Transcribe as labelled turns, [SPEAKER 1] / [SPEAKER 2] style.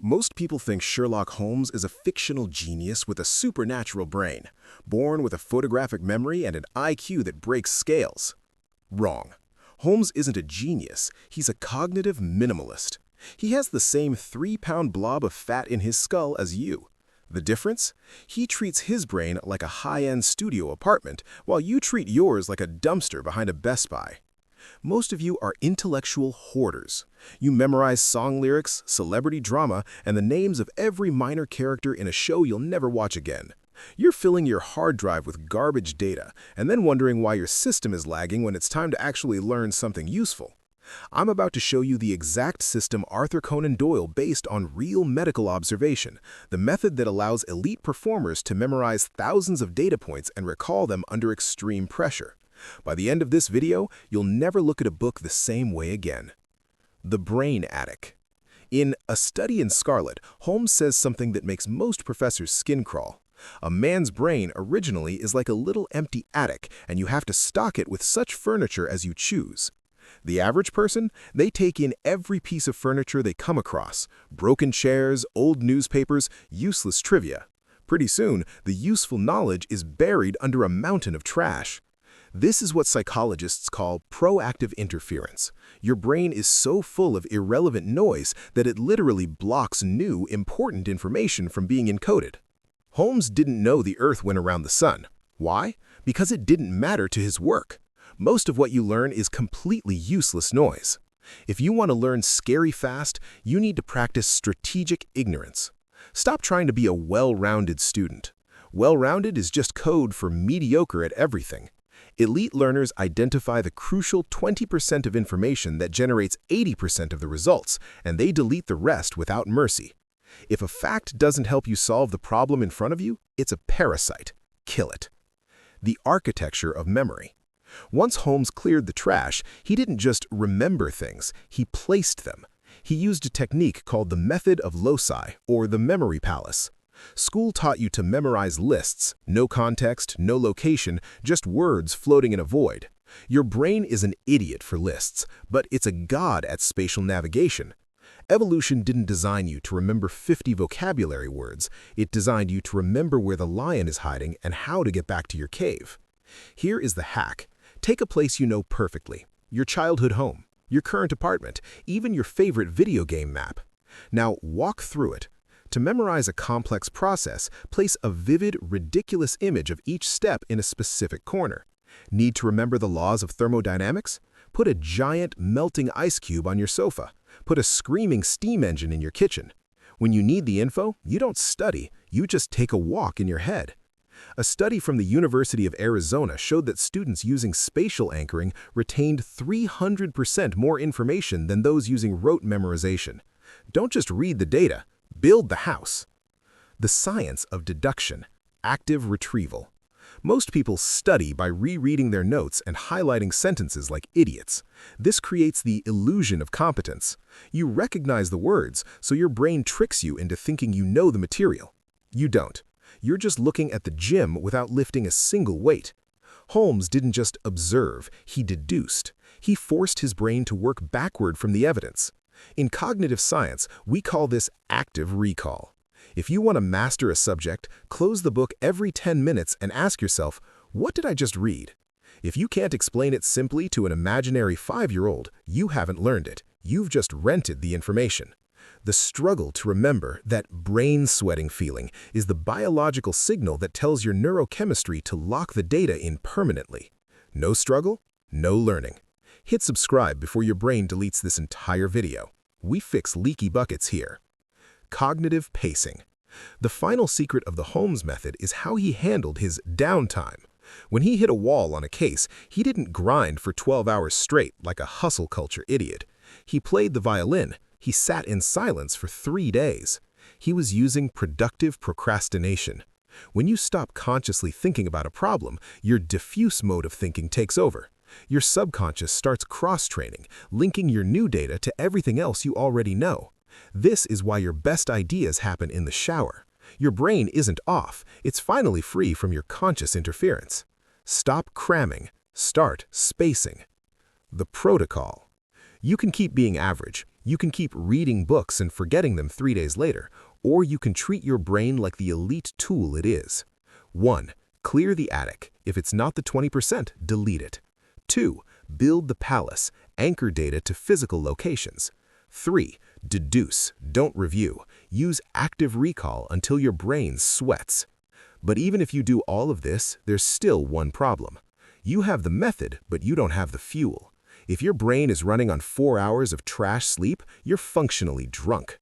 [SPEAKER 1] Most people think Sherlock Holmes is a fictional genius with a supernatural brain, born with a photographic memory and an IQ that breaks scales. Wrong. Holmes isn't a genius, he's a cognitive minimalist. He has the same 3-pound blob of fat in his skull as you. The difference? He treats his brain like a high-end studio apartment, while you treat yours like a dumpster behind a Best Buy. Most of you are intellectual hoarders. You memorize song lyrics, celebrity drama, and the names of every minor character in a show you'll never watch again. You're filling your hard drive with garbage data, and then wondering why your system is lagging when it's time to actually learn something useful. I'm about to show you the exact system Arthur Conan Doyle based on real medical observation, the method that allows elite performers to memorize thousands of data points and recall them under extreme pressure. By the end of this video, you'll never look at a book the same way again. The Brain Attic. In A Study in Scarlet, Holmes says something that makes most professors' skin crawl. A man's brain originally is like a little empty attic, and you have to stock it with such furniture as you choose. The average person, they take in every piece of furniture they come across: broken chairs, old newspapers, useless trivia. Pretty soon, the useful knowledge is buried under a mountain of trash. This is what psychologists call proactive interference. Your brain is so full of irrelevant noise that it literally blocks new, important information from being encoded. Holmes didn't know the Earth went around the sun. Why? Because it didn't matter to his work. Most of what you learn is completely useless noise. If you want to learn scary fast, you need to practice strategic ignorance. Stop trying to be a well-rounded student. Well-rounded is just code for mediocre at everything. Elite learners identify the crucial 20% of information that generates 80% of the results, and they delete the rest without mercy. If a fact doesn't help you solve the problem in front of you, it's a parasite. Kill it. The architecture of memory. Once Holmes cleared the trash, he didn't just remember things, he placed them. He used a technique called the method of loci, or the memory palace. School taught you to memorize lists, no context, no location, just words floating in a void. Your brain is an idiot for lists, but it's a god at spatial navigation. Evolution didn't design you to remember 50 vocabulary words. It designed you to remember where the lion is hiding and how to get back to your cave. Here is the hack. Take a place you know perfectly: your childhood home, your current apartment, even your favorite video game map. Now walk through it. To memorize a complex process, place a vivid, ridiculous image of each step in a specific corner. Need to remember the laws of thermodynamics? Put a giant, melting ice cube on your sofa. Put a screaming steam engine in your kitchen. When you need the info, you don't study, you just take a walk in your head. A study from the University of Arizona showed that students using spatial anchoring retained 300% more information than those using rote memorization. Don't just read the data. Build the house. The science of deduction, active retrieval. Most people study by rereading their notes and highlighting sentences like idiots. This creates the illusion of competence. You recognize the words, so your brain tricks you into thinking you know the material. You don't. You're just looking at the gym without lifting a single weight. Holmes didn't just observe, he deduced. He forced his brain to work backward from the evidence. In cognitive science, we call this active recall. If you want to master a subject, close the book every 10 minutes and ask yourself, what did I just read? If you can't explain it simply to an imaginary 5-year-old, you haven't learned it. You've just rented the information. The struggle to remember, that brain sweating feeling, is the biological signal that tells your neurochemistry to lock the data in permanently. No struggle, no learning. Hit subscribe before your brain deletes this entire video. We fix leaky buckets here. Cognitive pacing. The final secret of the Holmes method is how he handled his downtime. When he hit a wall on a case, he didn't grind for 12 hours straight like a hustle culture idiot. He played the violin. He sat in silence for 3 days. He was using productive procrastination. When you stop consciously thinking about a problem, your diffuse mode of thinking takes over. Your subconscious starts cross-training, linking your new data to everything else you already know. This is why your best ideas happen in the shower. Your brain isn't off, it's finally free from your conscious interference. Stop cramming, start spacing. The protocol. You can keep being average. You can keep reading books and forgetting them 3 days later, or you can treat your brain like the elite tool it is. 1. Clear the attic. If it's not the 20%, delete it. 2. Build the palace. Anchor data to physical locations. 3. Deduce. Don't review. Use active recall until your brain sweats. But even if you do all of this, there's still one problem. You have the method, but you don't have the fuel. If your brain is running on 4 hours of trash sleep, you're functionally drunk.